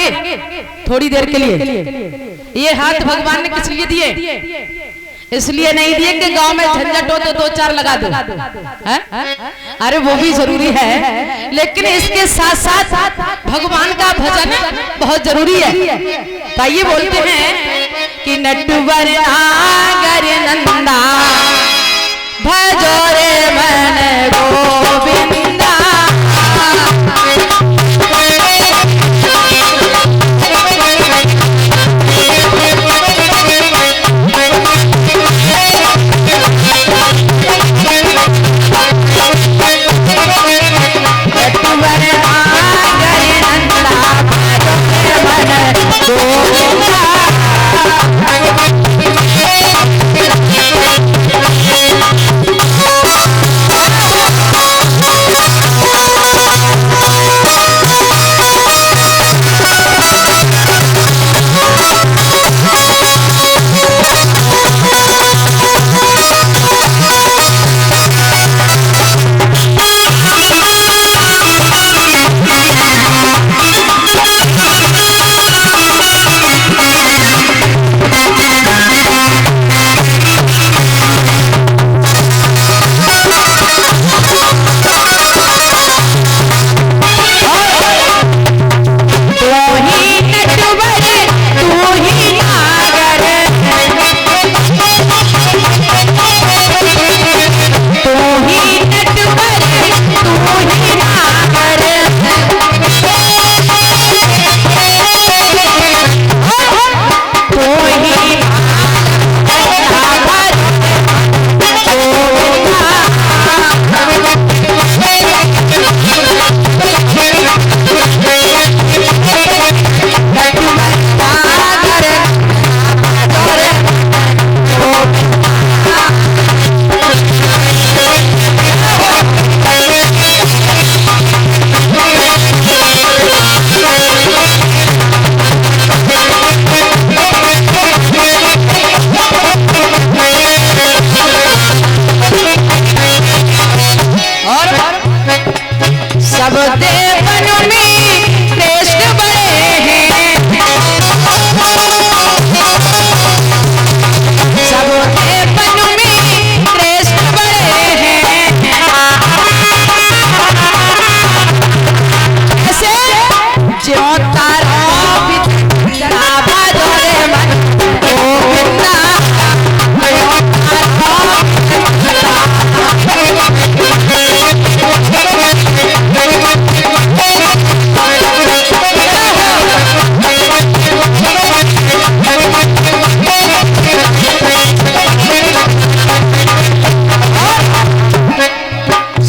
करेंगे थोड़ी देर के लिए। ये हाथ भगवान ने किस लिए दिए? इसलिए नहीं दिए कि गांव में झंझट हो तो 2-4 लगा दो, अरे वो भी जरूरी है, लेकिन इसके साथ साथ भगवान का भजन बहुत जरूरी है। ताइए बोलते हैं कि नटवर नागर नंदा भजो रे मन गोविंदा,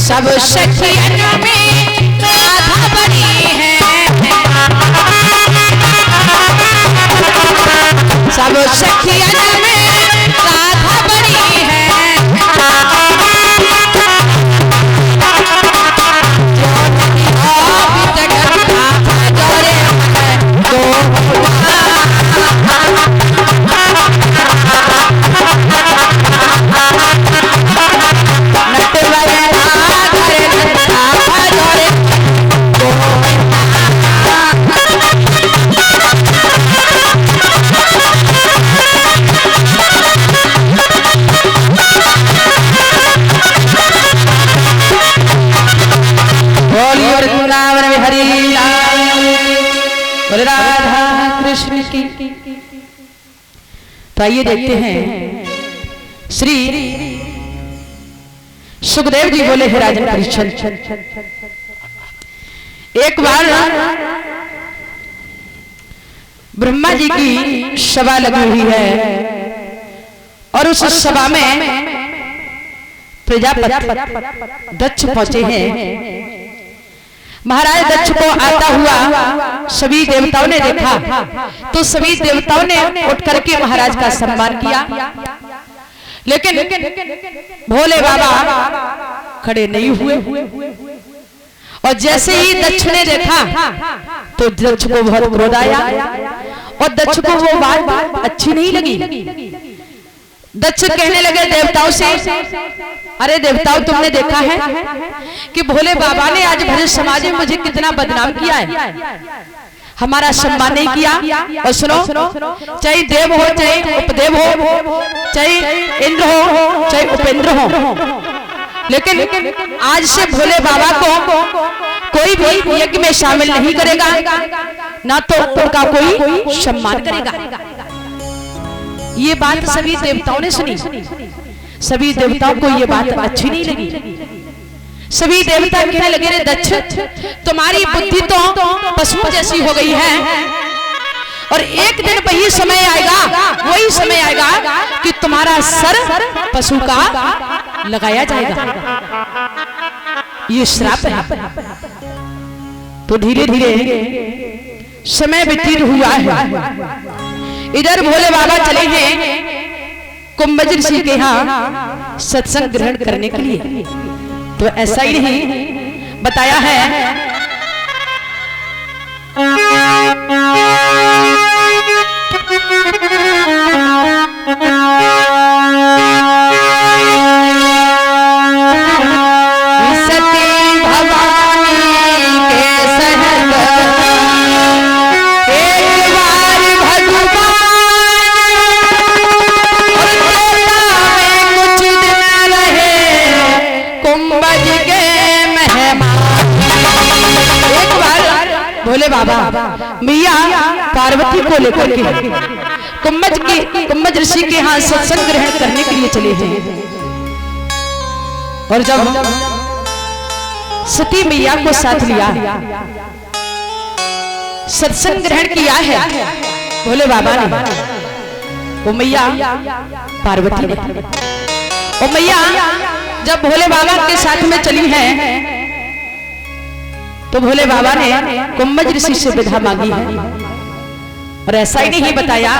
सब सखियन में राधा बनी है, सब सखियन में राधा बनी है, राधा कृष्ण की। तो आइए देखते हैं श्री सुखदेव जी बोले हे राजन परीक्षित, एक बार ब्रह्मा जी की सभा लगी हुई है और उस सभा में प्रजापति दक्ष पहुंचे हैं। महाराज दक्ष को आता हुआ सभी देवताओं ने देखा तो सभी देवताओं ने उठ करके महाराज का सम्मान किया, लेकिन भोले बाबा खड़े नहीं हुए। और जैसे ही दक्ष ने देखा तो दक्ष को बहुत क्रोध आया और दक्ष को वो बात अच्छी नहीं लगी। दक्ष कहने लगे देवताओं से, अरे देवताओं तुमने देखा है कि भोले बाबा ने आज भरे समाज में मुझे कितना बदनाम किया है। हमारा सम्मान नहीं किया। और सुनो, चाहे देव हो, चाहे उपदेव हो, चाहे इंद्र हो, चाहे उपेंद्र हो, लेकिन आज से भोले बाबा को कोई भी यज्ञ में शामिल नहीं करेगा, ना तो उनका कोई सम्मान करेगा। ये बात सभी देवताओं ने सुनी। सभी देवताओं को ये बात अच्छी नहीं लगी। सभी देवता कहने लगे, रे दक्ष, तुम्हारी बुद्धि तो पशु जैसी हो गई है, और एक दिन वही समय आएगा कि तुम्हारा सर पशु का लगाया जाएगा। ये श्राप है। तो धीरे धीरे समय व्यतीत हुआ है। इधर भोले बाबा चले हैं कुंभज ऋषि के यहाँ सत्संग ग्रहण करने के लिए। तो ऐसा ही नहीं बताया है, भोले बाबा मैया पार्वती को लेकर के कुंभज ऋषि के यहाँ सत्संग ग्रहण करने के लिए चले हैं। और जब सती मैया को साथ लिया, सत्संग ग्रहण किया है भोले बाबा ने, वो मैया पार्वती ने। वो मैया जब भोले बाबा के साथ में चली है, तो भोले बाबा ने कुंभज ऋषि से विदा मांगी है। और ऐसा ही नहीं बताया,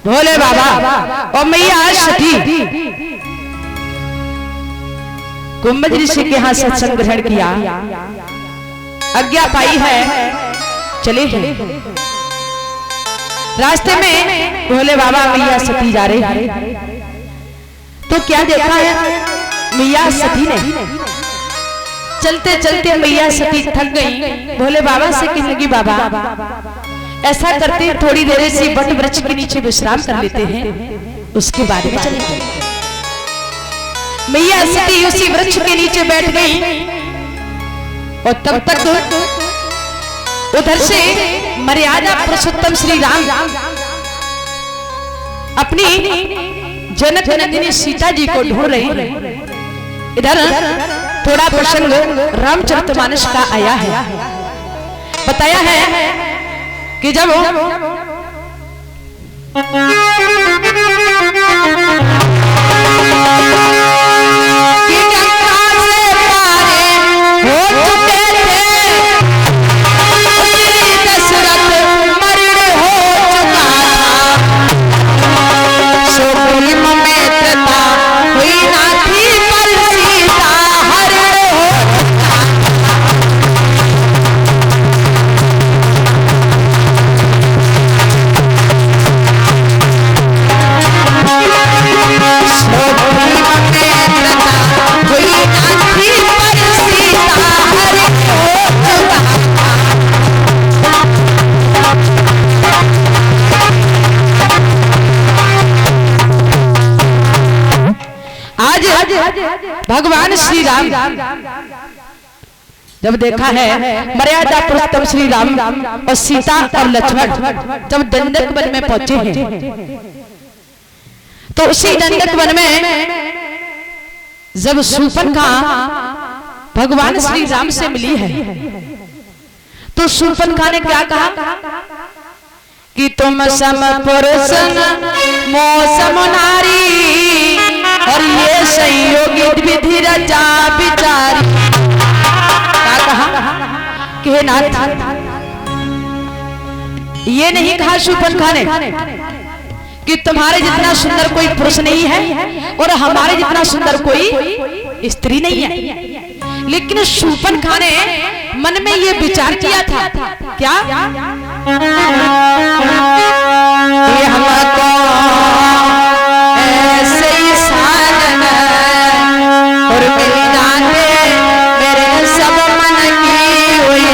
भोले बाबा और मैया सती कुंभज ऋषि के यहाँ सत्संग ग्रहण किया, आज्ञा पाई है, चले हैं। रास्ते में भोले बाबा मैया सती जा रहे हैं, तो क्या देखा है मैया सती ने, चलते चलते मैया सती थक गई। भोले बाबा से कहने लगी, बाबा ऐसा करते थोड़ी देर से वट वृक्ष के नीचे विश्राम कर लेते हैं, उसके बाद में चलेंगे। मैया सती उसी वृक्ष के नीचे बैठ गई, और तब तक उधर से मर्यादा पुरुषोत्तम श्री राम अपनी जनक नंदिनी सीता जी को ढूंढ रहे हैं। इधर थोड़ा प्रसंग रामचरितमानस का आया है। बताया है कि जब भगवान श्री राम जब देखा है मर्यादा पुरुषोत्तम श्री राम और सीता और लक्ष्मण जब दंडक वन में पहुंचे हैं, तो उसी दंडक वन में जब शूर्पणखा भगवान श्री राम से मिली है, तो शूर्पणखा ने क्या कहा कि तुम सम पुरुष मौसम नारी, और ये संयोगी विधि रचा विचारी। कि हे नाथ, ये नहीं कहा शूर्पणखा ने कि तुम्हारे जितना सुंदर कोई पुरुष नहीं है और हमारे जितना सुंदर कोई स्त्री नहीं है, लेकिन शूर्पणखा ने मन में ये विचार किया था, क्या ये हमको ऐसे ही साजन और मिल जाते मेरे सब मन की हुई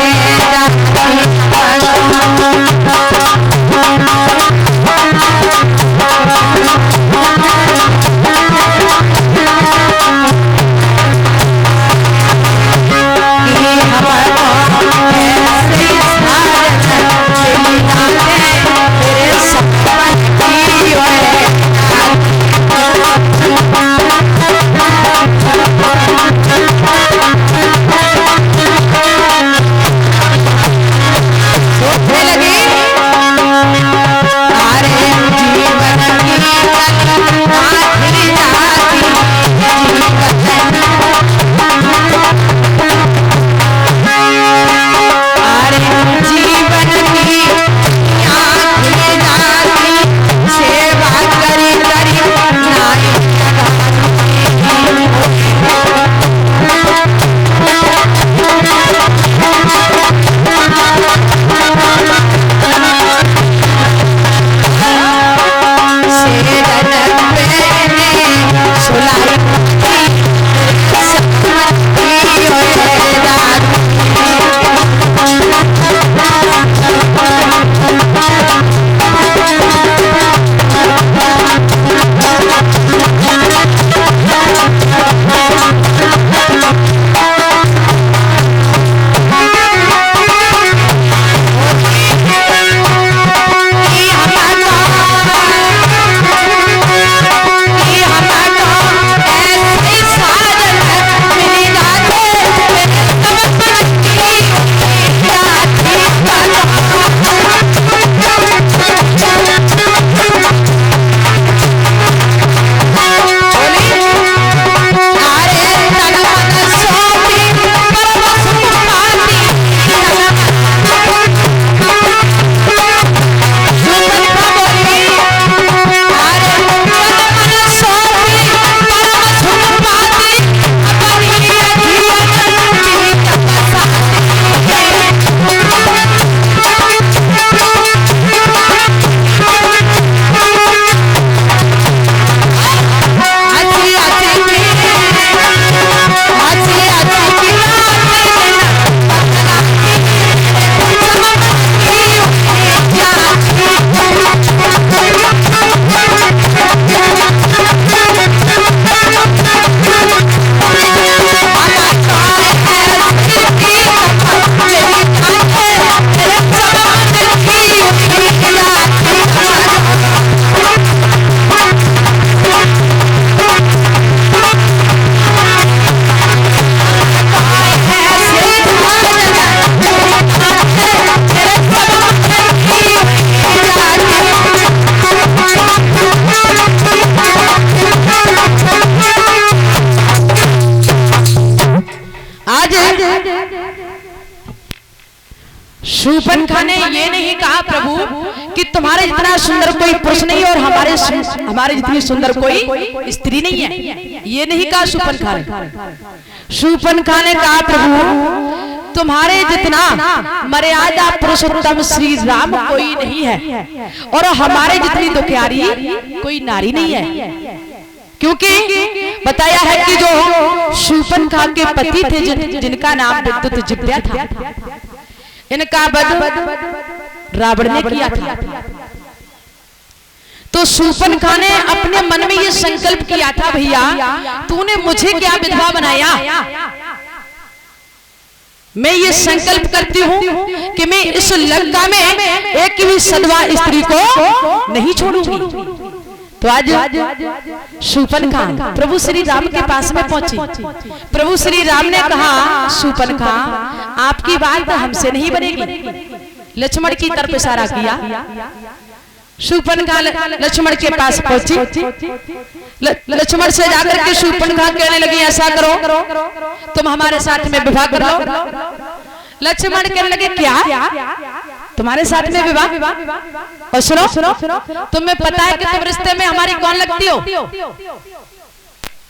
शूर्पणखा ने ये नहीं कहा प्रभु कि तुम्हारे जितना सुंदर कोई पुरुष नहीं और हमारे जितनी सुंदर कोई स्त्री नहीं है, ये नहीं कहा शूर्पणखा ने। शूर्पणखा ने कहा प्रभु तुम्हारे जितना मर्यादा पुरुषोत्तम श्री राम कोई नहीं है और हमारे जितनी दुखियारी कोई नारी नहीं है, क्योंकि बताया है कि जो शूर्पणखा के पति थे जिनका नाम विद्युत जिह्वा था, इनका वध रावण ने किया था। तो शूर्पणखा ने अपने मन में ये संकल्प किया था, भैया तूने मुझे क्या विधवा बनाया, मैं ये संकल्प करती हूँ कि मैं इस लंका में एक भी सदवा स्त्री को नहीं छोड़ूंगी। तो आज शूर्पणखा प्रभु श्री राम के पास में पहुंची। प्रभु श्री राम ने कहा शूर्पणखा आपकी बात हमसे नहीं बनेगी। लक्ष्मण की तरफ इशारा किया। शूर्पणखा लक्ष्मण के पास पहुंची। लक्ष्मण से जाकर के शूर्पणखा कहने लगी ऐसा करो तुम हमारे साथ में विवाह कर लो। लक्ष्मण कहने लगे क्या तुम्हारे साथ में विवाह? और सुनो तुम्हें पता है कि तुम रिश्ते में हमारी कौन लगती हो?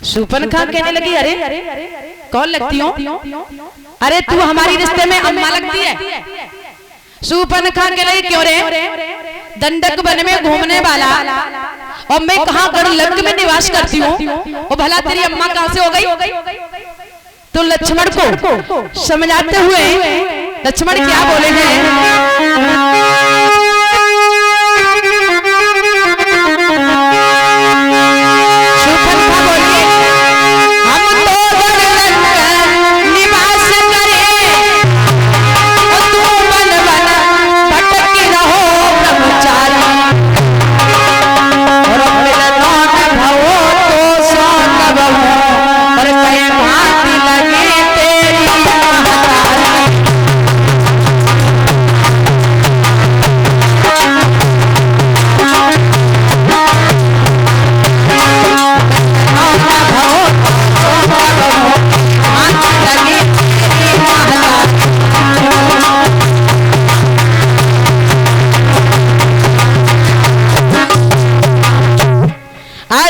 शूर्पणखा कहने लगी अरे कौन लगती हो? अरे तू हमारी रिश्ते में अम्मा लगती है। शूर्पणखा कहने लगी क्यों रे? दंडक वन में घूमने वाला और मैं कहाँ गढ़ में निवास करती हूँ और भला तेरी अम्मा कहाँ से हो गई? तो लक्ष्मण को समझाते हुए लक्ष्मण क्या बोले हैं?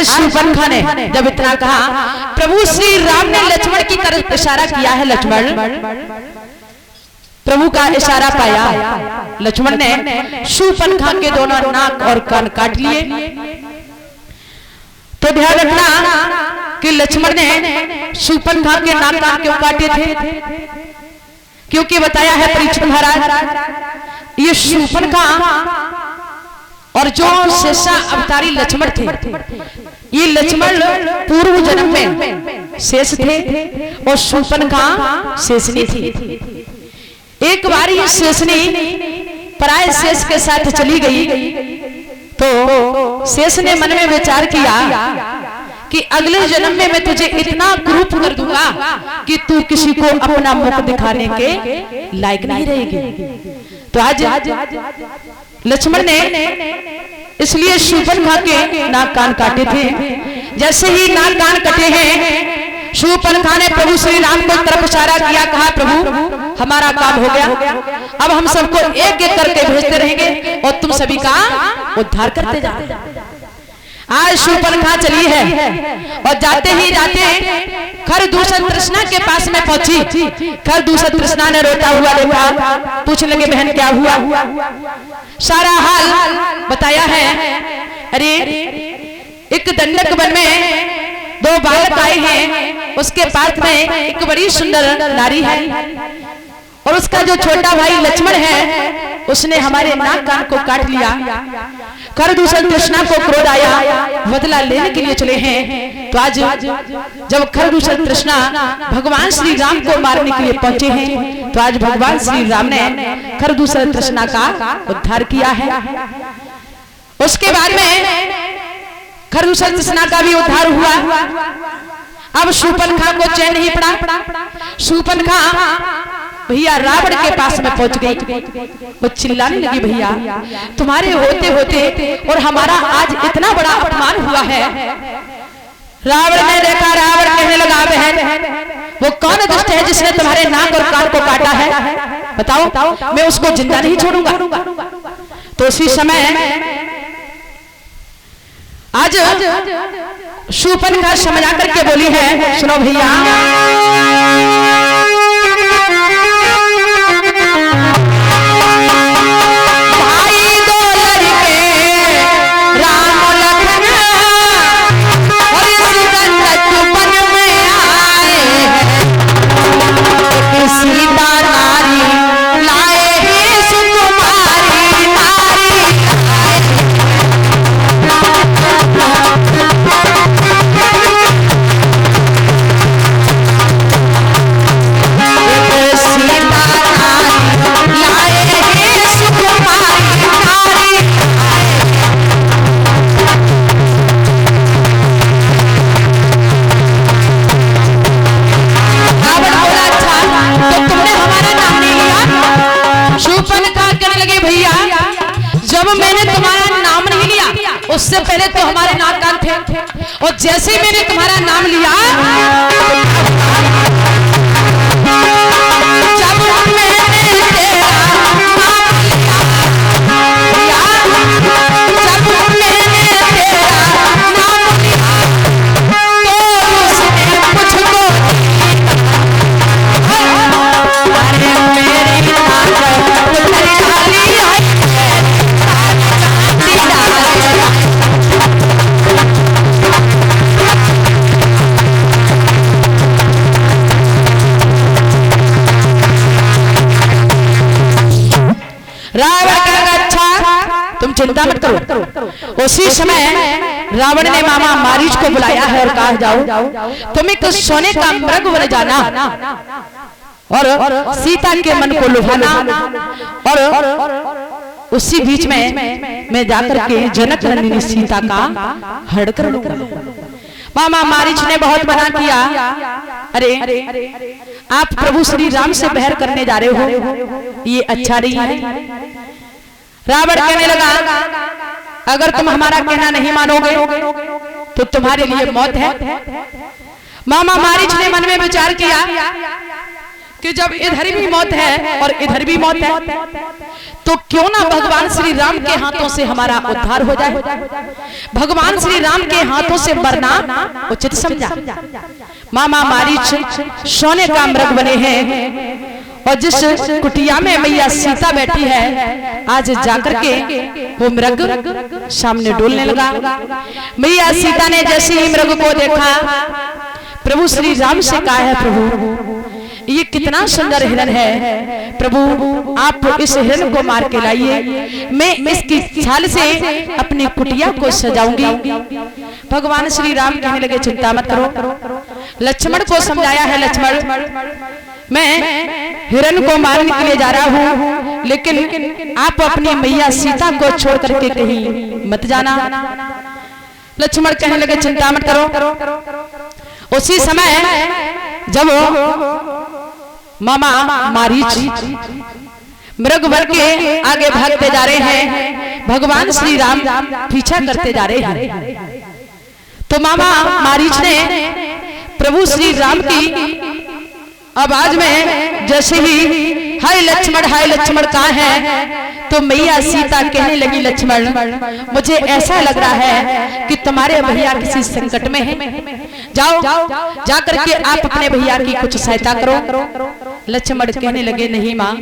शूर्पणखा ने जब इतना कहा, प्रभु श्री राम ने लक्ष्मण की तरफ इशारा किया है। लक्ष्मण प्रभु का इशारा पाया, लक्ष्मण ने शूर्पणखा के दोनों नाक और कान काट लिए। तो ध्यान रखना कि लक्ष्मण ने शूर्पणखा के नाक कान क्यों काटे थे? क्योंकि बताया है परीक्षित महाराज, ये शूर्पणखा और जो शेषा अवतारी लक्ष्मण थे, ये लक्ष्मण पूर्व जन्म में शेष थे और शूर्पणखा शेषनी थी। एक बार ये शेषनी पराय शेष के साथ चली गई तो शेष ने मन में विचार किया कि अगले जन्म में मैं तुझे इतना क्रूप कर दूंगा कि तू किसी को अपना मुख दिखाने के लायक नहीं रहेगी। तो आज लक्ष्मण ने इसलिए शूर्पणखा के नाक कान काटे थे। जैसे ही नाक कान कटे हैं, शूर्पणखा ने प्रभु श्री राम को तरफ इशारा किया, कहा प्रभु हमारा काम हो गया, अब हम सबको एक एक करके भेजते रहेंगे और तुम सभी का उद्धार करते जाओ। आज शूर्पणखा चली है और जाते ही जाते खरदूषण तृष्णा के पास में पहुंची। खरदूषण तृष्णा ने रोता हुआ देखा, पूछने लगे बहन क्या हुआ? सारा हाल बताया है। अरे एक दंडक वन में दो बालक आए हैं, उसके पास में एक बड़ी सुंदर नारी है और उसका जो छोटा भाई लक्ष्मण है उसने हमारे नाक कान को काट लिया। खरदूषण तृष्णा को क्रोध आया, बदला लेने के लिए चले हैं। तो आज जब खरदूषण तृष्णा भगवान श्री राम को मारने के लिए पहुंचे हैं, तो आज भगवान श्री राम ने खरदूषण तृष्णा का उद्धार किया है। उसके बाद में खरदूषण तृष्णा का भी उद्धार हुआ। अब शूर्पणखा को चैन नहीं पड़ा। शूर्पणखा भैया रावण के पास में पहुंच गई। वो चिल्लाने लगी, भैया तुम्हारे होते होते और हमारा आज इतना बड़ा अपमान हुआ है। रावण ने देखा, रावण कहने लगा, बहन वो कौन दुष्ट है जिसने तुम्हारे नाक और कान को काटा है? बताओ, मैं उसको जिंदा नहीं छोड़ूंगा। तो उसी समय आज शूर्पणखा समझा करके बोली है, सुनो भैया उससे पहले तो हमारे नाक कान थे और जैसे ही मैंने तुम्हारा नाम लिया जब मैंने रावण कहेगा अच्छा तुम चिंता मत करो। उसी समय रावण ने मामा मारीच को बुलाया है और कहा जाओ तुम एक सोने का मृग बन जाना और सीता के मन को लुभाना, और उसी बीच में मैं जाकर के जनक नंदिनी सीता का हरण कर लूंगा। मामा मारीच ने बहुत मना किया, अरे आप प्रभु श्री राम से बहर करने जा रहे हो, ये अच्छा नहीं है। रावण कहने लगा अगर तुम हमारा कहना नहीं मानोगे तो तुम्हारे लिए मौत है। मामा मारीच ने मन में विचार किया कि जब इधर भी मौत है और इधर भी मौत है तो क्यों ना भगवान श्री राम के हाथों से हमारा उद्धार हो जाए। भगवान श्री राम के हाथों से मरना उचित समझा। मामा मारीच सोने का मृग बने हैं और जिस कुटिया में मैया सीता बैठी है आज जाकर के वो मृग सामने डोलने लगा। मैया सीता ने जैसे ही मृग को देखा प्रभु श्री राम से कहा है प्रभु ये कितना सुंदर हिरण है, प्रभु आप इस हिरण को मार के लाइए, मैं इसकी छाल से अपनी कुटिया को सजाऊंगी। भगवान श्री राम कहने लगे चिंता मत करो। लक्ष्मण को समझाया है लक्ष्मण मैं हिरण को मारने के लिए जा रहा हूँ लेकिन आप अपनी मैया सीता को छोड़ करके कहीं मत जाना। लक्ष्मण कहने लगे चिंता मत करो। उसी समय जब मामा मारीच मृग बन के आगे भागते जा रहे हैं, भगवान श्री राम पीछा करते जा रहे हैं, तो मामा मारीच ने प्रभु श्री राम की आवाज में जैसे ही हाय लक्ष्मण कहाँ है, तो मैया सीता कहने लगी लक्ष्मण मुझे ऐसा लग रहा है कि तुम्हारे भैया किसी संकट में है, जाओ जाकर के आप अपने भैया की कुछ सहायता करो। लक्ष्मण कहने लगे नहीं माँ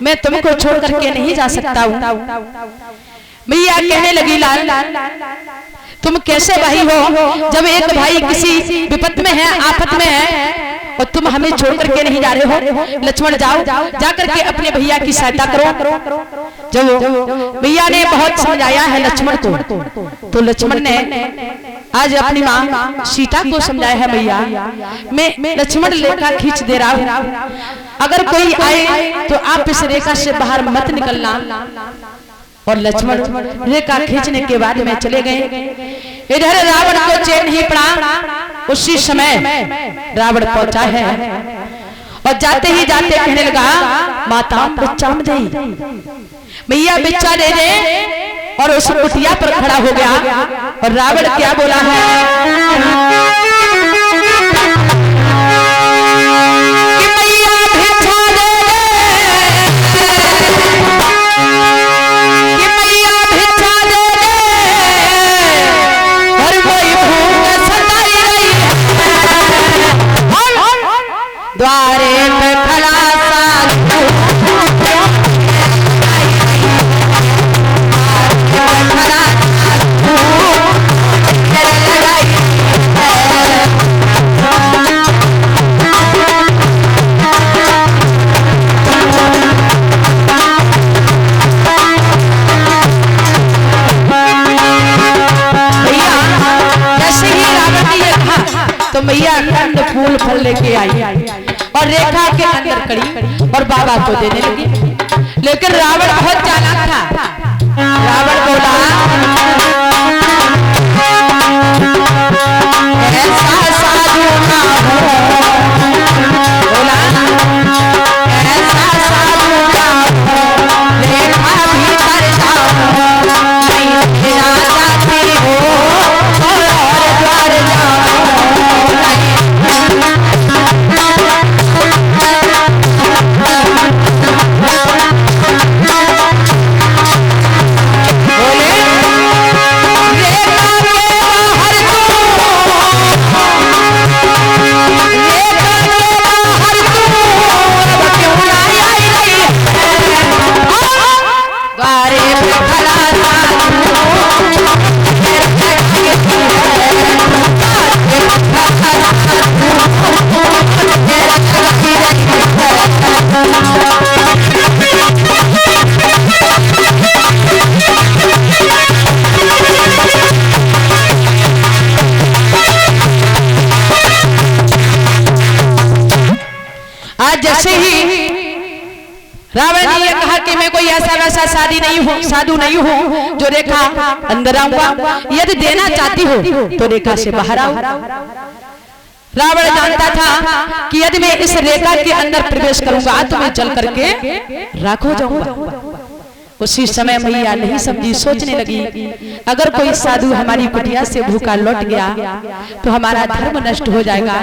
मैं तुमको छोड़ करके नहीं जा सकता हूँ। मैया कहने लगी लाल तुम कैसे भाई हो, जब एक भाई किसी विपत में है आफत में है और तुम हमें छोड़ करके नहीं जा रहे हो। लक्ष्मण जाओ जाकर के अपने भैया की सहायता करो। जब भैया ने बहुत समझाया है लक्ष्मण को तो लक्ष्मण ने आज अपनी माँ सीता को समझाया है भैया मैं लक्ष्मण रेखा खींच दे रहा हूँ, अगर कोई आए तो आप इस रेखा से बाहर मत निकलना। और लक्ष्मण रेखा खींचने के बाद में चले गए। इधर रावण को चैन नहीं पड़ा। उसी समय रावण पहुंचा है और जाते ही जाते कहने लगा माता बिच्छा दे, भैया बिच्छा दे दे, और उस कुटिया पर खड़ा हो गया। और रावण क्या बोला है द्वारे पे खड़ा तो मैया कंद फूल फल लेके आई और रेखा के अंदर कड़ी और बाबा को देने लगी। लेकिन रावण बहुत चालाक था। रावण बोला ऐसा साधु ना हो, बोला ऐसा साधु ना हो, रेखा भीतर जाओ नहीं जाती हो और द्वार जाओ। रावण ने यह कहा कि मैं कोई ऐसा वैसा साधु नहीं हूँ जो रेखा अंदर आऊंगा, यदि देना चाहती हो तो रेखा से बाहर आओ। रावण जानता था कि यदि मैं इस रेखा के अंदर प्रवेश करूंगा तो मैं जल करके राख हो जाऊंगा। उसी समय मैया नहीं समझी, सोचने लगी अगर कोई साधु हमारी कुटिया से भूखा लौट गया तो हमारा धर्म नष्ट हो जाएगा।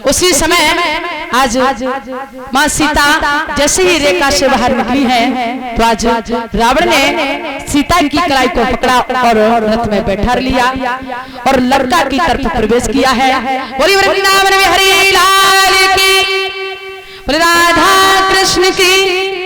उसी समय आज माँ सीता जैसे ही रेखा से बाहर निकली है तो आज रावण ने सीता की कलाई को पकड़ा और रथ में बैठा लिया और लंका की तरफ प्रवेश किया है। बोली वृंदावन में हरि लाल की, राधा कृष्ण की।